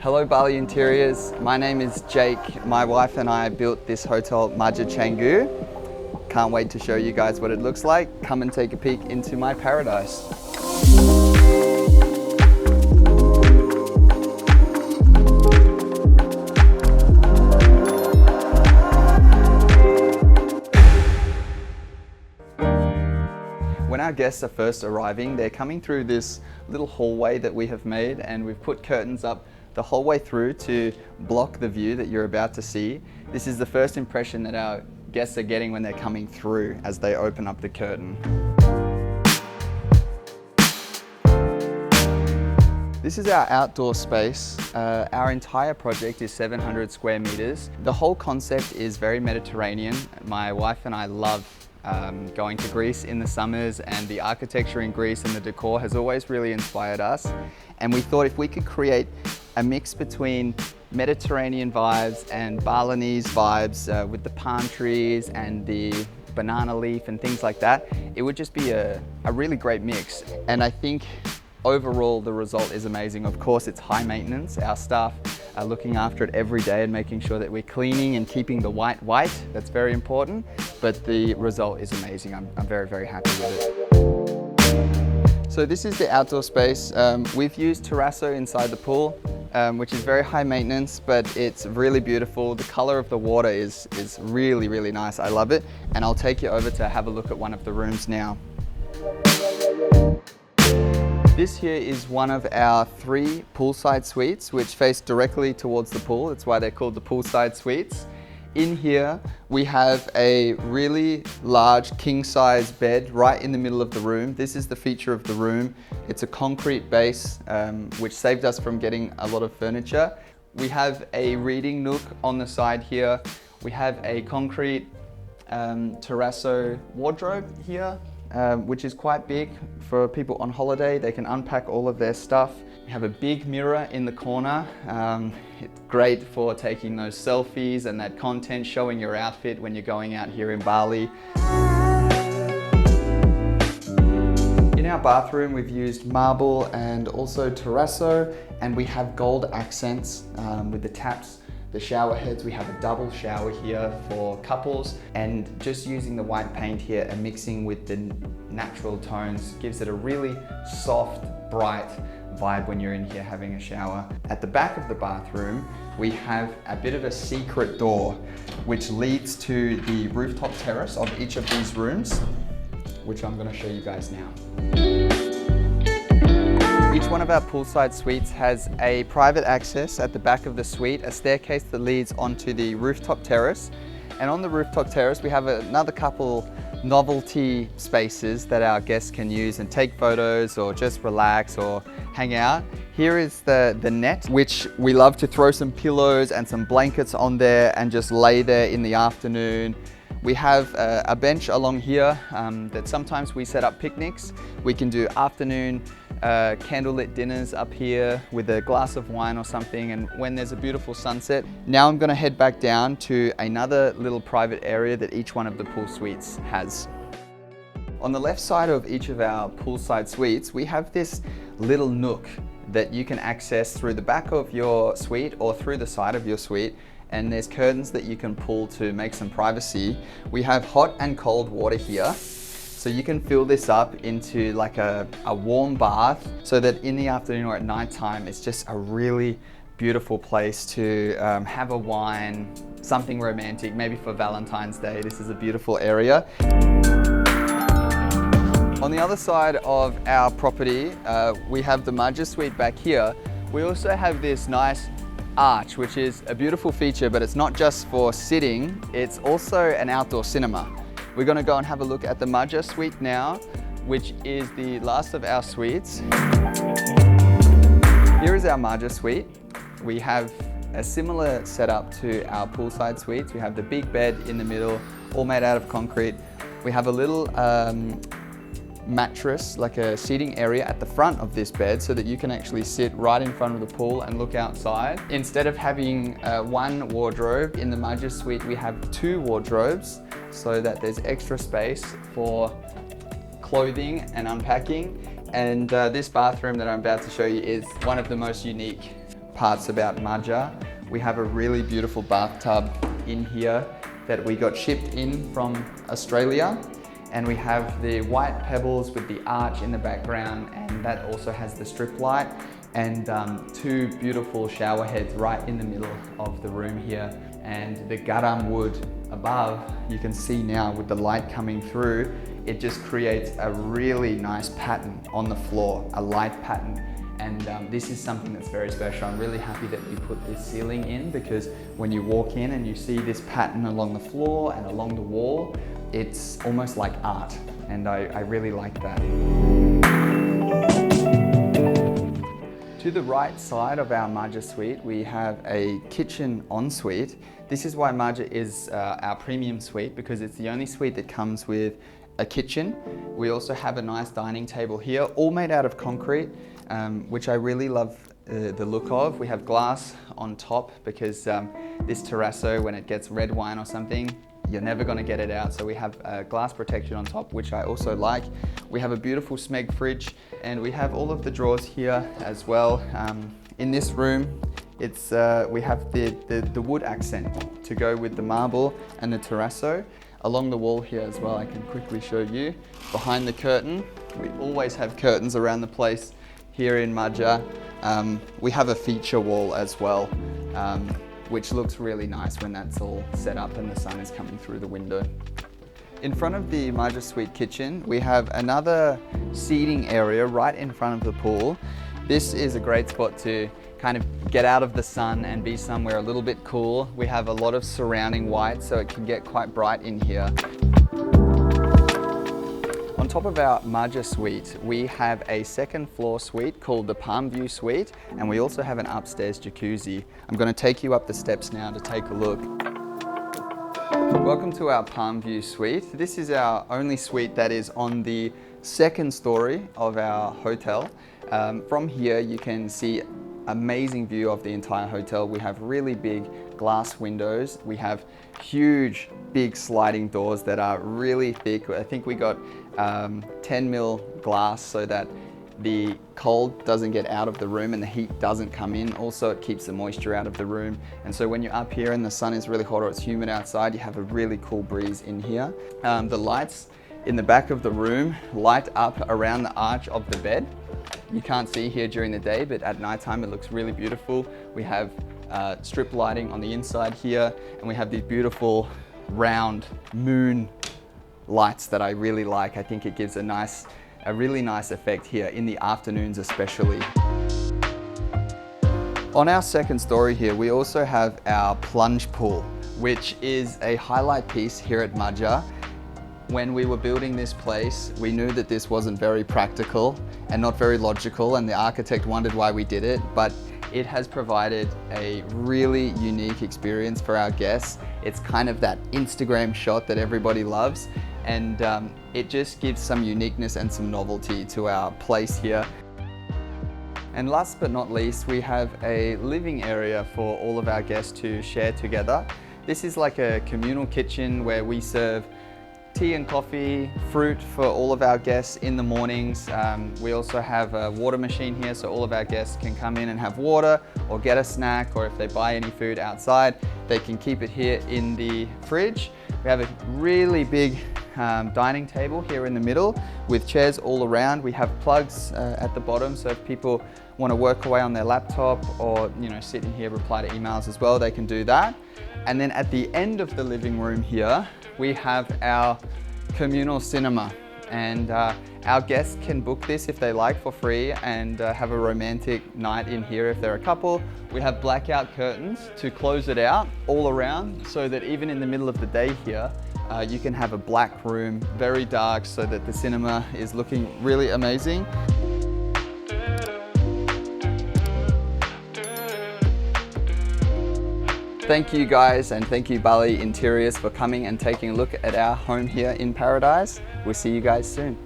Hello Bali Interiors, my name is Jake. My wife and I built this hotel, Maja Canggu. Can't wait to show you guys what it looks like. Come and take a peek into my paradise. When our guests are first arriving, they're coming through this little hallway that we have made, and we've put curtains up the whole way through to block the view that you're about to see. This is the first impression that our guests are getting when they're coming through as they open up the curtain. This is our outdoor space. Our entire project is 700 square meters. The whole concept is very Mediterranean. My wife and I love going to Greece in the summers, and the architecture in Greece and the decor has always really inspired us. And we thought if we could create a mix between Mediterranean vibes and Balinese vibes with the palm trees and the banana leaf and things like that, it would just be a really great mix. And I think overall the result is amazing. Of course, it's high maintenance. Our staff are looking after it every day and making sure that we're cleaning and keeping the white. That's very important, but the result is amazing. I'm very, very happy with it. So this is the outdoor space. We've used terrazzo inside the pool, which is very high maintenance, but it's really beautiful. The color of the water is really, really nice. I love it. And I'll take you over to have a look at one of the rooms now. This here is one of our 3 poolside suites, which face directly towards the pool. That's why they're called the Poolside suites. In here, we have a really large king-size bed right in the middle of the room. This is the feature of the room. It's a concrete base, which saved us from getting a lot of furniture. We have a reading nook on the side here. We have a concrete terrazzo wardrobe here, which is quite big for people on holiday. They can unpack all of their stuff. We have a big mirror in the corner. It's great for taking those selfies and that content, showing your outfit when you're going out here in Bali. In our bathroom, we've used marble and also terrazzo, and we have gold accents with the taps. The shower heads, we have a double shower here for couples, and just using the white paint here and mixing with the natural tones gives it a really soft, bright vibe when you're in here having a shower. At the back of the bathroom, we have a bit of a secret door which leads to the rooftop terrace of each of these rooms, which I'm going to show you guys now. Each one of our poolside suites has a private access at the back of the suite, a staircase that leads onto the rooftop terrace. And on the rooftop terrace, we have another couple novelty spaces that our guests can use and take photos or just relax or hang out. Here is the net, which we love to throw some pillows and some blankets on there and just lay there in the afternoon. We have a bench along here that sometimes we set up picnics. We can do afternoon candlelit dinners up here with a glass of wine or something, and when there's a beautiful sunset. Now I'm going to head back down to another little private area that each one of the pool suites has. On the left side of each of our poolside suites, we have this little nook that you can access through the back of your suite or through the side of your suite. And there's curtains that you can pull to make some privacy. We have hot and cold water here. So you can fill this up into like a warm bath, so that in the afternoon or at night time, it's just a really beautiful place to have a wine, something romantic, maybe for Valentine's Day. This is a beautiful area. On the other side of our property, we have the Majer suite back here. We also have this nice arch, which is a beautiful feature, but it's not just for sitting, it's also an outdoor cinema. We're going to go and have a look at the Maja suite now, which is the last of our suites. Here is our Maja suite. We have a similar setup to our poolside suites. We have the big bed in the middle, all made out of concrete. We have a little mattress, like a seating area at the front of this bed, so that you can actually sit right in front of the pool and look outside. Instead of having one wardrobe in the Maja suite, we have 2 wardrobes, so that there's extra space for clothing and unpacking. And this bathroom that I'm about to show you is one of the most unique parts about Maja. We have a really beautiful bathtub in here that we got shipped in from Australia. And we have the white pebbles with the arch in the background, and that also has the strip light, and two beautiful shower heads right in the middle of the room here. And the garam wood above, you can see now with the light coming through, it just creates a really nice pattern on the floor, a light pattern. And this is something that's very special. I'm really happy that you put this ceiling in, because when you walk in and you see this pattern along the floor and along the wall, it's almost like art, and I really like that. To the right side of our Maja suite, we have a kitchen ensuite. This is why Maja is our premium suite, because it's the only suite that comes with a kitchen. We also have a nice dining table here, all made out of concrete, which I really love the look of. We have glass on top because this terrazzo, when it gets red wine or something, you're never going to get it out. So we have glass protection on top, which I also like. We have a beautiful Smeg fridge, and we have all of the drawers here as well. In this room, it's we have the wood accent to go with the marble and the terrazzo. Along the wall here as well, I can quickly show you. Behind the curtain, we always have curtains around the place here in Maja. We have a feature wall as well, which looks really nice when that's all set up and the sun is coming through the window. In front of the Maja Suite kitchen, we have another seating area right in front of the pool. This is a great spot to kind of get out of the sun and be somewhere a little bit cool. We have a lot of surrounding white, so it can get quite bright in here. On top of our Maja suite, we have a second floor suite called the Palm View Suite, and we also have an upstairs jacuzzi. I'm going to take you up the steps now to take a look. Welcome to our Palm View Suite. This is our only suite that is on the second story of our hotel. From here you can see amazing view of the entire hotel. We have really big glass windows. We have huge, big sliding doors that are really thick. I think we got 10 mil glass so that the cold doesn't get out of the room and the heat doesn't come in. Also, it keeps the moisture out of the room. And so when you're up here and the sun is really hot or it's humid outside, you have a really cool breeze in here. The lights in the back of the room light up around the arch of the bed. You can't see here during the day, but at nighttime it looks really beautiful. We have strip lighting on the inside here, and we have these beautiful round moon lights that I really like. I think it gives a really nice effect here in the afternoons especially. On our second story here, we also have our plunge pool, which is a highlight piece here at Maja. When we were building this place, we knew that this wasn't very practical and not very logical, and the architect wondered why we did it, but it has provided a really unique experience for our guests. It's kind of that Instagram shot that everybody loves, and it just gives some uniqueness and some novelty to our place here. And last but not least, we have a living area for all of our guests to share together. This is like a communal kitchen where we serve tea and coffee, fruit for all of our guests in the mornings. We also have a water machine here, so all of our guests can come in and have water or get a snack, or if they buy any food outside, they can keep it here in the fridge. We have a really big dining table here in the middle with chairs all around. We have plugs at the bottom, so if people want to work away on their laptop or sit in here, reply to emails as well, they can do that. And then at the end of the living room here, we have our communal cinema, and our guests can book this if they like for free and have a romantic night in here if they're a couple. We have blackout curtains to close it out all around, so that even in the middle of the day here, you can have a black room, very dark, so that the cinema is looking really amazing. Thank you guys, and thank you Bali Interiors for coming and taking a look at our home here in Paradise. We'll see you guys soon.